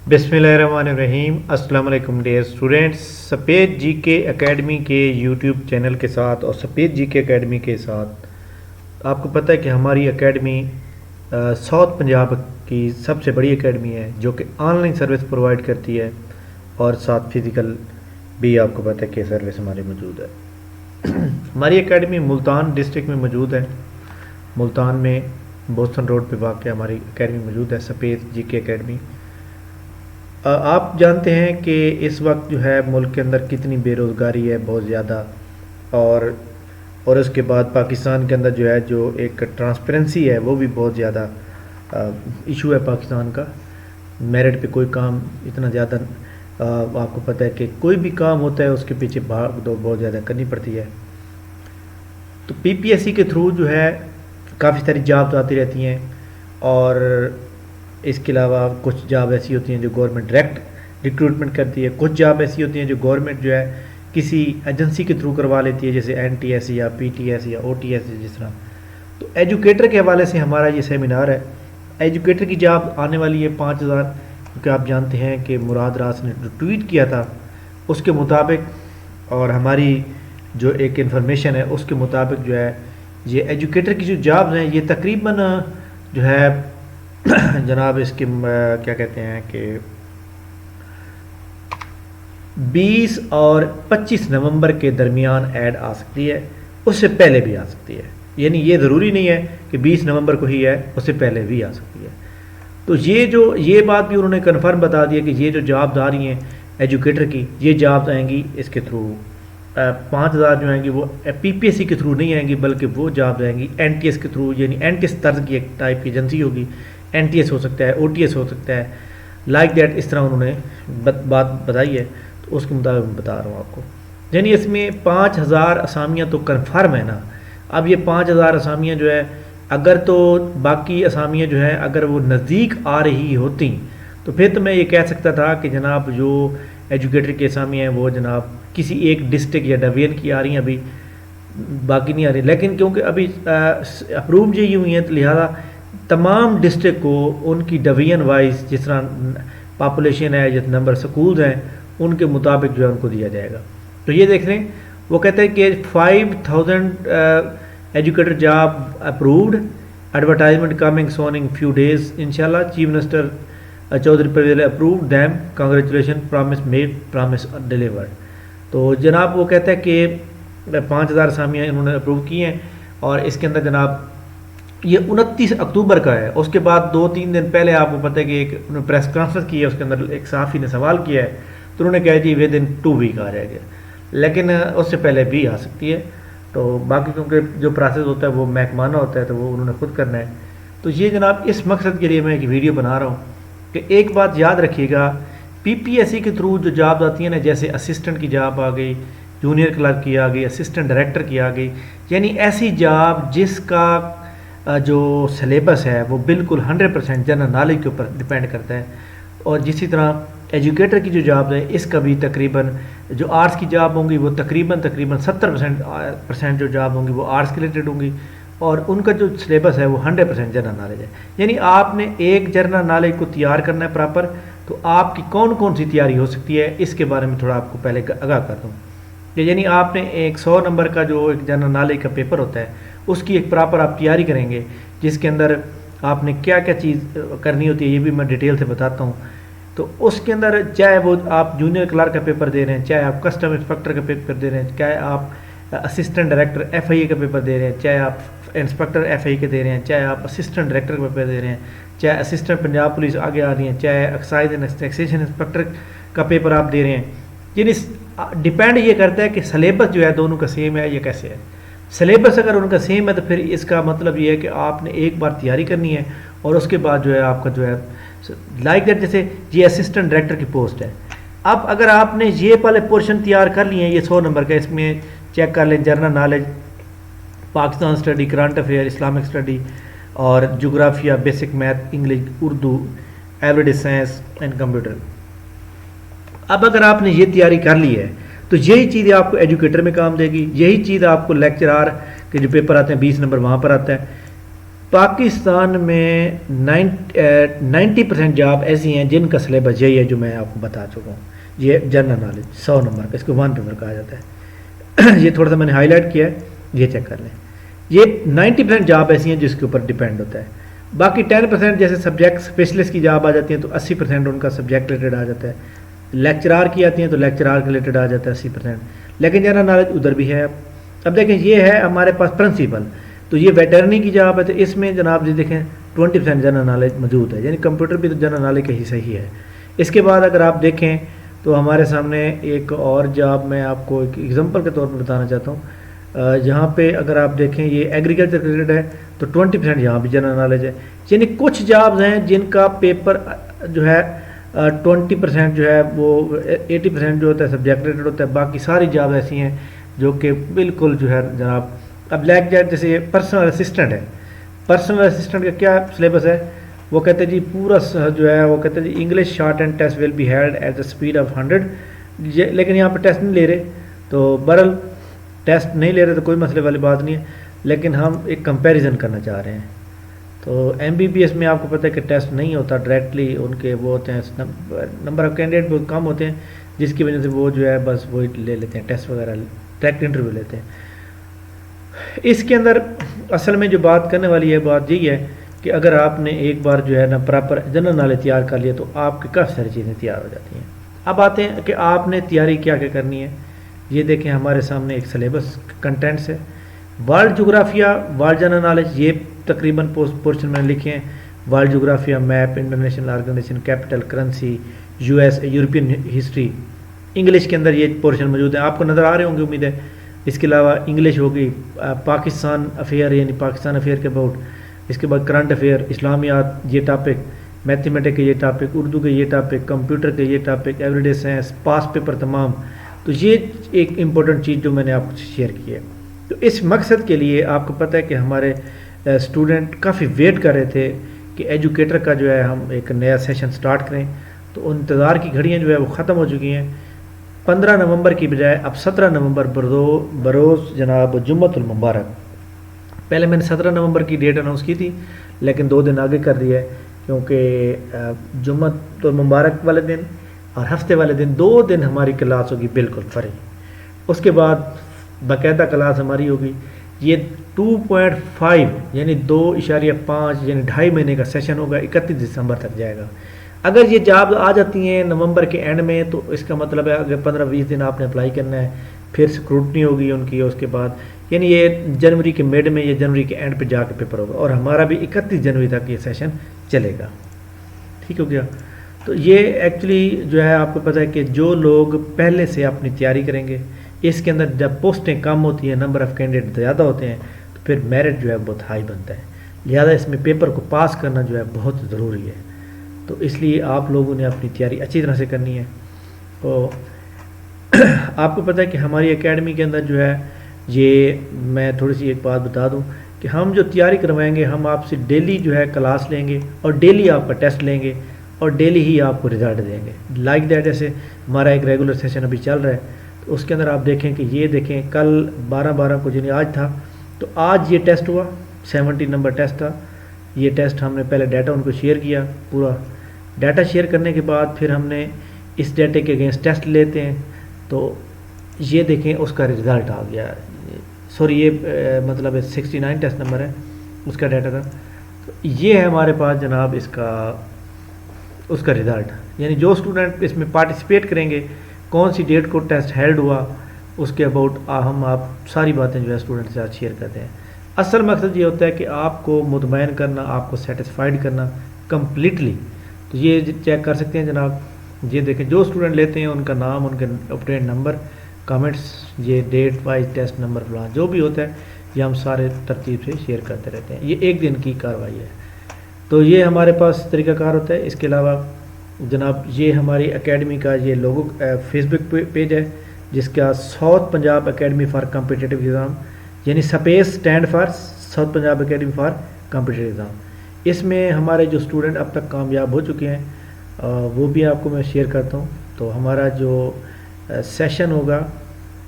बिस्मिल्लाहिर्रहमानिर्रहीम। अस्सलाम वालेकुम डियर स्टूडेंट्स। सफ़ेद जीके एकेडमी के यूट्यूब चैनल के साथ और सफ़ेद जीके एकेडमी के साथ आपको पता है कि हमारी एकेडमी साउथ पंजाब की सबसे बड़ी एकेडमी है जो कि ऑनलाइन सर्विस प्रोवाइड करती है और साथ फिज़िकल भी आपको पता है कि सर्विस हमारी मौजूद है। हमारी एकेडमी मुल्तान डिस्ट्रिक्ट में मौजूद है। मुल्तान में बोस्टन रोड पे वाक़ हमारी एकेडमी मौजूद है, सफ़ेद जीके एकेडमी। आप जानते हैं कि इस वक्त जो है मुल्क के अंदर कितनी बेरोज़गारी है, बहुत ज़्यादा। और उसके बाद पाकिस्तान के अंदर जो है जो एक ट्रांसपेरेंसी है वो भी बहुत ज़्यादा इशू है पाकिस्तान का। मेरिट पे कोई काम इतना ज़्यादा आपको पता है कि कोई भी काम होता है उसके पीछे भाग दौड़ बहुत ज़्यादा करनी पड़ती है। तो पीपीएससी के थ्रू जो है काफ़ी सारी जॉब्स आती रहती हैं और इसके अलावा कुछ जॉब ऐसी होती हैं जो गवर्नमेंट डायरेक्ट रिक्रूटमेंट करती है, कुछ जॉब ऐसी होती हैं जो गवर्नमेंट जो है किसी एजेंसी के थ्रू करवा लेती है, जैसे एनटीएस या पीटीएस या ओटीएस जिस तरह। तो एजुकेटर के हवाले से हमारा ये सेमिनार है। एजुकेटर की जॉब आने वाली है 5000, क्योंकि आप जानते हैं कि मुराद रास ने जो ट्वीट किया था उसके मुताबिक और हमारी जो एक इन्फॉर्मेशन है उसके मुताबिक जो है ये एजुकेटर की जो जॉब्स हैं ये तकरीबन जो है जनाब इसके क्या कहते हैं कि 20 और 25 नवंबर के दरमियान ऐड आ सकती है, उससे पहले भी आ सकती है। यानी ये ज़रूरी नहीं है कि 20 नवंबर को ही है, उससे पहले भी आ सकती है। तो ये बात भी उन्होंने कन्फर्म बता दिया कि ये जो जॉब्स आ रही हैं एजुकेटर की, ये जॉब्स आएंगी इसके थ्रू 5000 जो आएंगी वो पीपीएससी के थ्रू नहीं आएंगी, बल्कि वो जॉब्स आएंगी एनटीएस के थ्रू। यानी एनटीएस तर्ज की एक टाइप की एजेंसी होगी, एनटीएस हो सकता है, ओटीएस हो सकता है, लाइक दैट, इस तरह उन्होंने बात बताई है। तो उसके मुताबिक बता रहा हूँ आपको। यानी इसमें 5000 असामियाँ तो कन्फर्म है ना। अब ये 5000 असामियाँ जो है अगर तो बाकी असामियाँ जो है अगर वो नज़दीक आ रही होती तो फिर तो मैं ये कह सकता था कि जनाब जो एजुकेटर की असामियाँ हैं वो जनाब किसी एक डिस्ट्रिक्ट या डिवीजन की आ रही हैं, अभी बाकी नहीं आ रही। लेकिन क्योंकि अभी अप्रूव जी हुई हैं तो लिहाजा तमाम डिस्ट्रिक्ट को उनकी डिवीजन वाइज जिस तरह पॉपुलेशन है, जिस नंबर स्कूल्स हैं उनके मुताबिक जो है उनको दिया जाएगा। तो ये देख लें, वो कहते हैं कि 5000 educator job approved, advertisement coming soon in few days इंशाल्लाह। Chief minister Chaudhry Pervaiz approved them, congratulation, promise made, promise delivered. तो जनाब वो कहता है कि 5000 असामियाँ इन्होंने अप्रूव की हैं और इसके अंदर जनाब ये 29 अक्टूबर का है। उसके बाद 2-3 दिन पहले आपको पता है कि एक उन्होंने प्रेस कॉन्फ्रेंस की है, उसके अंदर एक सहाफ़ी ने सवाल किया है तो उन्होंने कहा जी विद इन 2 वीक आ जाएगा, लेकिन उससे पहले भी आ सकती है। तो बाकी क्योंकि जो प्रोसेस होता है वो महकमाना होता है तो वो उन्होंने खुद करना है। तो ये जनाब इस मकसद के लिए मैं एक वीडियो बना रहा हूँ कि एक बात याद रखिएगा, पीपीएससी के थ्रू जो जॉब आती है ना, जैसे असिस्टेंट की जॉब आ गई, जूनियर क्लर्क की आ गई, असिस्टेंट डायरेक्टर की आ गई, यानी ऐसी जॉब जिसका जो सिलेबस है वो बिल्कुल 100% जनरल नॉलेज के ऊपर डिपेंड करता है। और जिसी तरह एजुकेटर की जो जॉब है इसका भी तकरीबन जो आर्ट्स की जॉब होंगी वो तकरीबन 70% जो जॉब होंगी वो आर्ट्स के रिलेटेड होंगी और उनका जो सिलेबस है वो 100% जनरल नॉलेज है। यानी आपने एक जनरल नॉलेज को तैयार करना है प्रॉपर, तो आपकी कौन कौन सी तैयारी हो सकती है इसके बारे में थोड़ा आपको पहले आगाह कर दूँ। यानी आपने एक 100 नंबर का जो एक जनरल नॉलेज का पेपर होता है उसकी एक प्रॉपर आप तैयारी करेंगे, जिसके अंदर आपने क्या क्या चीज़ करनी होती है ये भी मैं डिटेल से बताता हूँ। तो उसके अंदर चाहे वो आप जूनियर क्लर्क का पेपर दे रहे हैं, चाहे आप कस्टम इंस्पेक्टर का पेपर दे रहे हैं, चाहे आप असिस्टेंट डायरेक्टर एफआईए का पेपर दे रहे हैं, चाहे आप इंस्पेक्टर एफआईए के दे रहे हैं, चाहे आप असिस्टेंट डायरेक्टर का पेपर दे रहे हैं, चाहे असिस्टेंट पंजाब पुलिस आगे आ रही हैं, चाहे एक्साइज एंड टैक्सेशन इंस्पेक्टर का पेपर आप दे रहे हैं। यानी डिपेंड ये करता है कि सिलेबस जो है दोनों का सेम है या कैसे है। सिलेबस अगर उनका सेम है तो फिर इसका मतलब ये है कि आपने एक बार तैयारी करनी है और उसके बाद जो है आपका जो है लाइक दैट, जैसे ये असिस्टेंट डायरेक्टर की पोस्ट है। अब अगर आपने ये वाले पोर्शन तैयार कर लिए हैं, ये 100 नंबर का, इसमें चेक कर लें general knowledge, Pakistan study, current affair, Islamic study और जोग्राफिया, basic math, English, Urdu, everyday science and computer. अब अगर आपने ये तैयारी कर ली है तो यही चीज़ आपको एजुकेटर में काम देगी, यही चीज़ आपको लेक्चरार के जो पेपर आते हैं 20 नंबर वहाँ पर आता है। पाकिस्तान में 90% जॉब ऐसी हैं जिनका सिलेबस यही है जो मैं आपको बता चुका हूँ। ये जनरल नॉलेज 100 नंबर का, इसको 1 पेपर कहा जाता है। ये थोड़ा सा मैंने हाईलाइट किया है, ये चेक कर लें। ये 90% जॉब ऐसी हैं जिसके ऊपर डिपेंड होता है। बाकी 10% जैसे सब्जेक्ट स्पेशलिस्ट की जॉब आ जाती है तो 80% उनका सब्जेक्ट रिलेटेड आ जाता है। लेक्चरार की आती हैं तो लेक्चरार के रिलेटेड आ जाता है 80%, लेकिन जनरल नॉलेज उधर भी है। अब देखें, ये है हमारे पास प्रिंसिपल, तो ये वेटरनी की जॉब है, तो इसमें जनाब जी देखें 20% जनरल नॉलेज मौजूद है, यानी कंप्यूटर भी तो जनरल नॉलेज का हिस्सा ही है। इसके बाद अगर आप देखें तो हमारे सामने एक और जॉब मैं आपको एक एग्जांपल के तौर पर बताना चाहता हूँ। जहाँ पे अगर आप देखें ये एग्रीकल्चर रिलेटेड है तो 20% यहाँ भी जनरल नॉलेज है। यानी कुछ जॉब्स हैं जिनका पेपर जो है 20% जो है वो 80% जो होता है सब्जेक्ट रिलेटेड होता है। बाकी सारी जॉब ऐसी हैं जो कि बिल्कुल जो है जनाब, अब ब्लैक जैट जैसे ये पर्सनल असिस्टेंट है, पर्सनल असिस्टेंट का क्या सिलेबस है, वो कहते हैं जी पूरा जो है वो कहते हैं जी English shorthand test will be held at the speed of 100। लेकिन यहाँ पर टेस्ट नहीं ले रहे, तो बहरहाल टेस्ट नहीं ले रहे तो कोई मसले वाली बात नहीं है, लेकिन हम एक कंपैरिजन करना चाह रहे हैं। तो MBBS में आपको पता है कि टेस्ट नहीं होता डायरेक्टली, उनके वो होते हैं नंबर ऑफ कैंडिडेट बहुत कम होते हैं, जिसकी वजह से वो जो है बस वही ले लेते हैं, टेस्ट वगैरह डायरेक्ट इंटरव्यू लेते हैं। इसके अंदर असल में जो बात करने वाली है बात यही है कि अगर आपने एक बार जो है ना प्रॉपर जनरल नॉलेज तैयार कर लिया तो आपकी काफ़ी सारी चीज़ें तैयार हो जाती हैं। अब आते हैं कि आपने तैयारी क्या क्या करनी है। ये देखें हमारे सामने एक सिलेबस कंटेंट्स है, वर्ल्ड जोग्राफिया, वर्ल्ड जनरल नॉलेज, ये तकरीबन पोर्शन में लिखे हैं। वर्ल्ड जोग्राफिया, map, international organisation, capital, currency, US, European history, English के अंदर ये पोर्शन मौजूद है, आपको नज़र आ रहे होंगे उम्मीद है। इसके अलावा इंग्लिश होगी, पाकिस्तान अफेयर यानी पाकिस्तान अफेयर के अबाउट, इसके बाद करंट अफेयर, इस्लामियात ये टॉपिक, मैथमेटिक्स के ये टॉपिक, उर्दू के ये टॉपिक, कंप्यूटर के ये टॉपिक, एवरीडे साइंस, पास पेपर तमाम। तो ये एक इम्पोर्टेंट चीज़ जो मैंने आपको शेयर की है। तो इस मकसद के लिए आपको पता है कि हमारे स्टूडेंट काफ़ी वेट कर रहे थे कि एजुकेटर का जो है हम एक नया सेशन स्टार्ट करें, तो इंतज़ार की घड़ियाँ जो है वो ख़त्म हो चुकी हैं। 15 नवंबर की बजाय अब 17 नवंबर बरोज़ जनाब जुम्मतुल मुबारक, पहले मैंने 17 नवंबर की डेट अनाउंस की थी लेकिन 2 दिन आगे कर दिया है, क्योंकि जुम्मतुल मुबारक वाले दिन और हफ्ते वाले दिन 2 दिन हमारी क्लास होगी बिल्कुल फ्री। उसके बाद बाकायदा क्लास हमारी होगी, ये 2.5 यानी 2.5 यानी 2.5 महीने का सेशन होगा, 31 दिसंबर तक जाएगा। अगर ये जॉब आ जाती हैं नवंबर के एंड में तो इसका मतलब है अगर 15-20 दिन आपने अप्लाई करना है, फिर स्क्रूटनी होगी उनकी, उसके बाद यानी ये जनवरी के मिड में या जनवरी के एंड पे जाके पेपर होगा, और हमारा भी 31 जनवरी तक ये सेशन चलेगा। ठीक हो गया। तो ये एक्चुअली जो है आपको पता है कि जो लोग पहले से अपनी तैयारी करेंगे, इसके अंदर जब पोस्टें कम होती हैं, नंबर ऑफ़ कैंडिडेट ज़्यादा होते हैं, तो फिर मेरिट जो है बहुत हाई बनता है, लिहाजा इसमें पेपर को पास करना जो है बहुत ज़रूरी है। तो इसलिए आप लोगों ने अपनी तैयारी अच्छी तरह से करनी है। तो आपको पता है कि हमारी एकेडमी के अंदर जो है ये मैं थोड़ी सी एक बात बता दूं कि हम जो तैयारी करवाएंगे, हम आपसे डेली जो है क्लास लेंगे और डेली आपका टेस्ट लेंगे और डेली ही आपको रिज़ल्ट देंगे। लाइक दैट, जैसे हमारा एक रेगुलर सेशन अभी चल रहा है, तो उसके अंदर आप देखें कि ये देखें कल 12/12 को जिन्हें आज था, तो आज ये टेस्ट हुआ, 70 नंबर टेस्ट था। ये टेस्ट हमने पहले डाटा उनको शेयर किया, पूरा डाटा शेयर करने के बाद फिर हमने इस डाटे के अगेंस्ट टेस्ट लेते हैं, तो ये देखें उसका रिज़ल्ट आ गया। सॉरी, ये मतलब 69 टेस्ट नंबर है उसका डाटा था। तो ये है हमारे पास जनाब इसका उसका रिज़ल्ट, यानी जो स्टूडेंट इसमें पार्टिसिपेट करेंगे, कौन सी डेट को टेस्ट हेल्ड हुआ, उसके अबाउट हम आप सारी बातें जो है स्टूडेंट के साथ शेयर करते हैं। असल मकसद ये होता है कि आपको मुतमईन करना, आपको सेटिस्फाइड करना कम्प्लीटली। तो ये चेक कर सकते हैं जनाब, ये देखें जो स्टूडेंट लेते हैं उनका नाम, उनके ऑब्टेन नंबर, कमेंट्स, ये डेट वाइज टेस्ट नंबर फलां जो भी होता है ये हम सारे तरतीब से शेयर करते रहते हैं। ये एक दिन की कार्रवाई है। तो ये हमारे पास तरीक़ाकार होता है। इसके अलावा जनाब ये हमारी एकेडमी का ये लोगो फेसबुक पेज है जिसका south Punjab academy for competitive exam, यानी space stand for south Punjab academy for competitive exam. इसमें हमारे जो स्टूडेंट अब तक कामयाब हो चुके हैं वो भी आपको मैं शेयर करता हूँ। तो हमारा जो सेशन होगा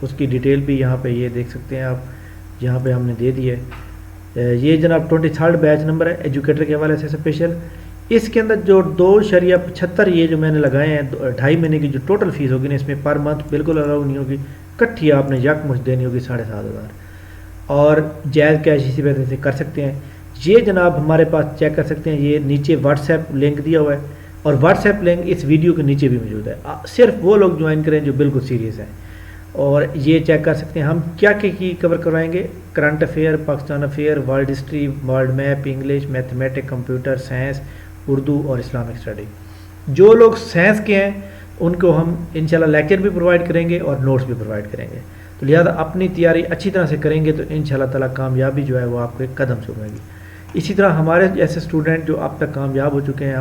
उसकी डिटेल भी यहाँ पे ये देख सकते हैं आप, यहाँ पे हमने दे दी है। ये जनाब 23rd बैच नंबर है एजुकेटर के हवाले से स्पेशल। इसके अंदर जो 2.75 ये जो मैंने लगाए हैं 2.5 महीने की जो टोटल फीस होगी ना, इसमें पर मंथ बिल्कुल अलाउ नहीं होगी, इकट्ठी आपने यकमुश्त देनी होगी 7,500 और जायज़ कैश इसी वजह से कर सकते हैं। ये जनाब हमारे पास चेक कर सकते हैं, ये नीचे व्हाट्सएप लिंक दिया हुआ है और व्हाट्सएप लिंक इस वीडियो के नीचे भी मौजूद है। सिर्फ वो लोग ज्वाइन करें जो बिल्कुल सीरियस हैं और ये चेक कर सकते हैं हम क्या क्या की कवर करवाएंगे। Current affair, Pakistan affair, world history, world map, English, mathematics, computer science, Urdu और इस्लामिक स्टडी। जो लोग साइंस के हैं उनको हम इंशाल्लाह लेक्चर भी प्रोवाइड करेंगे और नोट्स भी प्रोवाइड करेंगे। तो लिहाजा अपनी तैयारी अच्छी तरह से करेंगे तो इंशाल्लाह ताला कामयाबी जो है वो आपके कदम से होगी। इसी तरह हमारे जैसे स्टूडेंट जो अब तक कामयाब हो चुके हैं,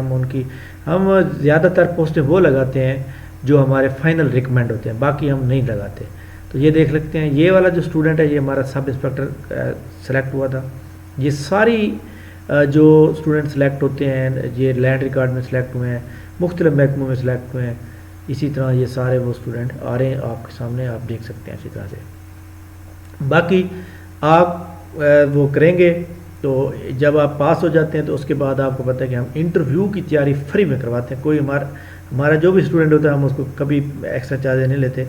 हम ज़्यादातर पोस्टें वो लगाते हैं जो हमारे फाइनल रिकमेंड होते हैं, बाकी हम नहीं लगाते। तो ये देख सकते हैं, ये वाला जो स्टूडेंट है ये हमारा सब इंस्पेक्टर सेलेक्ट हुआ था। ये सारी जो स्टूडेंट सेलेक्ट होते हैं ये लैंड रिकॉर्ड में सेलेक्ट हुए हैं, मुख्तलिफ महकमों में सेलेक्ट हुए हैं। इसी तरह ये सारे वो स्टूडेंट आ रहे हैं आपके सामने, आप देख सकते हैं इसी तरह से। बाकी आप वो करेंगे तो जब आप पास हो जाते हैं तो उसके बाद आपको पता है कि हम इंटरव्यू की तैयारी फ्री में करवाते हैं। कोई हमारा जो भी स्टूडेंट होता है हम उसको कभी एक्स्ट्रा चार्ज नहीं लेते,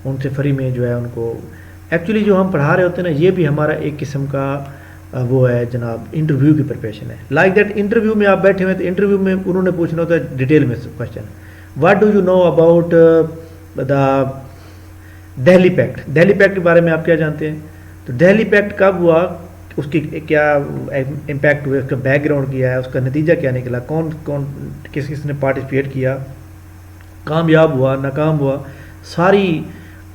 उनसे फ्री में जो है उनको एक्चुअली जो हम पढ़ा रहे होते हैं ना, ये भी हमारा एक किस्म का वो है जनाब इंटरव्यू की प्रिपरेशन है। लाइक दैट इंटरव्यू में आप बैठे हुए तो इंटरव्यू में उन्होंने पूछना होता है डिटेल में question, what do you know about the Delhi pact. Delhi pact के बारे में आप क्या जानते हैं? तो दिल्ली पैक्ट कब हुआ, उसकी क्या इम्पैक्ट हुए, उसका बैकग्राउंड क्या है, उसका नतीजा क्या निकला, कौन कौन किस किस ने पार्टिसिपेट किया, कामयाब हुआ नाकाम हुआ, सारी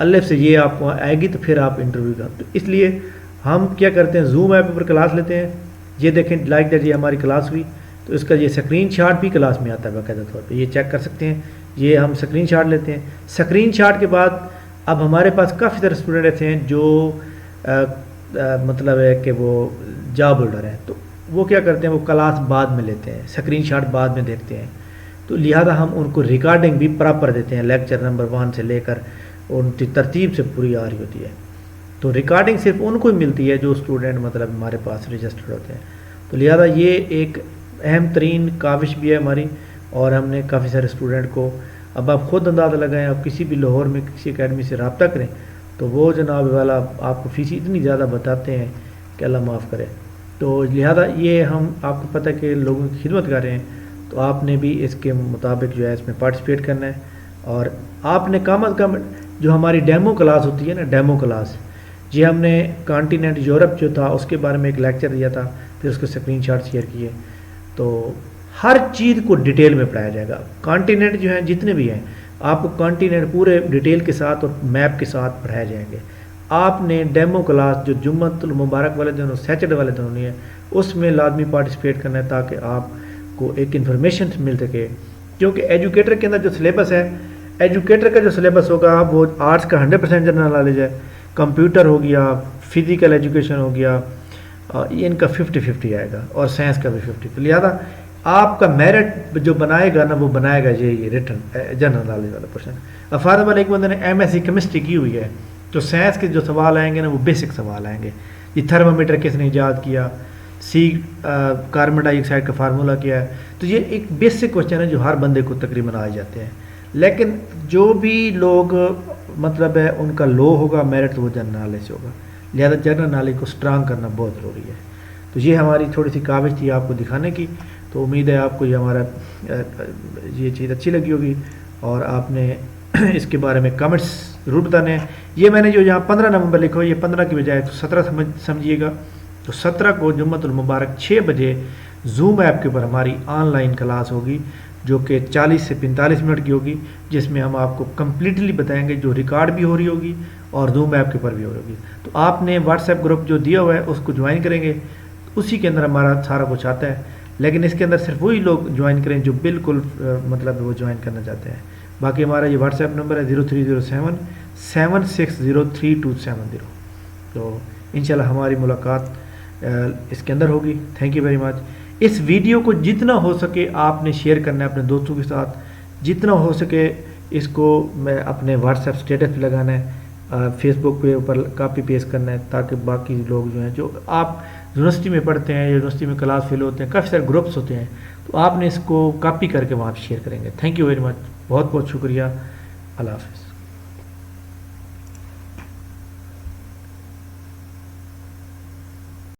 अल्लाह से ये आपको आएगी तो फिर आप इंटरव्यू का। तो इसलिए हम क्या करते हैं, जूम ऐप पर क्लास लेते हैं। ये देखें लाइक दैट ये हमारी क्लास हुई तो इसका ये स्क्रीनशॉट भी क्लास में आता है बाकायदा तौर पे, ये चेक कर सकते हैं। ये हम स्क्रीनशॉट लेते हैं। स्क्रीनशॉट के बाद अब हमारे पास काफ़ी सारे स्टूडेंट ऐसे हैं जो मतलब है कि वो जॉब होल्डर हैं, तो वो क्या करते हैं, वो क्लास बाद में लेते हैं, स्क्रीनशॉट बाद में देखते हैं। तो लिहाजा हम उनको रिकॉर्डिंग भी प्रॉपर देते हैं, लेक्चर नंबर 1 से लेकर उनकी तरतीब से पूरी आ रही होती है। तो रिकॉर्डिंग सिर्फ उनको ही मिलती है जो स्टूडेंट मतलब हमारे पास रजिस्टर्ड होते हैं। तो लिहाजा ये एक अहम तरीन काविश भी है हमारी, और हमने काफ़ी सारे स्टूडेंट को, अब आप ख़ुद अंदाज़ा लगाएं, आप किसी भी लाहौर में किसी अकेडमी से रब्ता करें तो वो जनाब वाला आपको फ़ीस इतनी ज़्यादा बताते हैं कि अल्लाह माफ़ करे। तो लिहाजा ये हम आपको पता है कि लोगों की खिदमत कर रहे हैं, तो आपने भी इसके मुताबिक जो है इसमें पार्टिसिपेट करना है। और आपने कम अज़ कम जो हमारी डेमो क्लास होती है ना, डेमो क्लास, ये हमने कॉन्टिनेंट यूरोप जो था उसके बारे में एक लेक्चर दिया था, फिर उसके स्क्रीनशॉट शेयर किए। तो हर चीज़ को डिटेल में पढ़ाया जाएगा। कॉन्टिनेंट जो हैं जितने भी हैं आपको कॉन्टिनेंट पूरे डिटेल के साथ और मैप के साथ पढ़ाए जाएंगे। आपने डेमो क्लास जो जुम्मतुल मुबारक वाले दिन और सैटरडे वाले दिन होनी है उसमें लाजमी पार्टिसिपेट करना है ताकि आपको एक इन्फॉर्मेशन मिल सके। क्योंकि एजुकेटर के अंदर जो सिलेबस है, एजुकेटर का जो सिलेबस होगा वो आर्ट्स का 100% जनरल नॉलेज है, कंप्यूटर हो गया, फिज़िकल एजुकेशन हो गया, इनका 50-50 आएगा और साइंस का भी 50। तो लिहाजा आपका मेरिट जो बनाएगा ना वो बनाएगा ये रिटर्न जनरल नॉलेज वाला क्वेश्चन। अब फॉर एग्जाम्पल एक बंदे ने MSc केमिस्ट्री की हुई है तो साइंस के जो सवाल आएंगे ना वो बेसिक सवाल आएंगे। ये थर्मामीटर किसने ईजाद किया, कार्बन डाइऑक्साइड का फार्मूला क्या है। तो ये एक बेसिक क्वेश्चन है जो हर बंदे को तकरीबन आ जाते हैं। लेकिन जो भी लोग मतलब है उनका लो होगा मेरिट तो वो जनरल नॉलेज से होगा। लिहाजा जनरल नॉलेज को स्ट्रांग करना बहुत ज़रूरी है। तो ये हमारी थोड़ी सी काविश थी आपको दिखाने की। तो उम्मीद है आपको ये हमारा ये चीज़ अच्छी लगी होगी और आपने इसके बारे में कमेंट्स ज़रूर बताने हैं। ये मैंने जो यहाँ 15 नवंबर लिखा है, ये 15 की बजाय तो 17 समझिएगा। तो 17 को जुम्मतुल मुबारक 6 बजे जूम ऐप के ऊपर हमारी ऑनलाइन क्लास होगी जो कि 40 से 45 मिनट की होगी, जिसमें हम आपको कम्प्लीटली बताएंगे, जो रिकॉर्ड भी हो रही होगी और जूम ऐप के ऊपर भी हो रही होगी। तो आपने व्हाट्सएप ग्रुप जो दिया हुआ है उसको ज्वाइन करेंगे, उसी के अंदर हमारा सारा कुछ आता है। लेकिन इसके अंदर सिर्फ वही लोग ज्वाइन करें जो बिल्कुल मतलब वो ज्वाइन करना चाहते हैं। बाकी हमारा ये व्हाट्सएप नंबर है 0307 7603270। तो इंशाल्लाह हमारी मुलाकात इसके अंदर होगी। Thank you very much. इस वीडियो को जितना हो सके आपने शेयर करना है अपने दोस्तों के साथ, जितना हो सके इसको मैं अपने व्हाट्सएप स्टेटस पे लगाना है फेसबुक पे ऊपर कॉपी पेस्ट करना है, ताकि बाकी लोग जो हैं, जो आप यूनिवर्सिटी में पढ़ते हैं, यूनिवर्सिटी में क्लास फेल होते हैं, काफ़ी सारे ग्रुप्स होते हैं, तो आपने इसको कॉपी करके वहाँ पर शेयर करेंगे। थैंक यू वेरी मच, बहुत बहुत शुक्रिया। अल्लाह हाफ़िज़।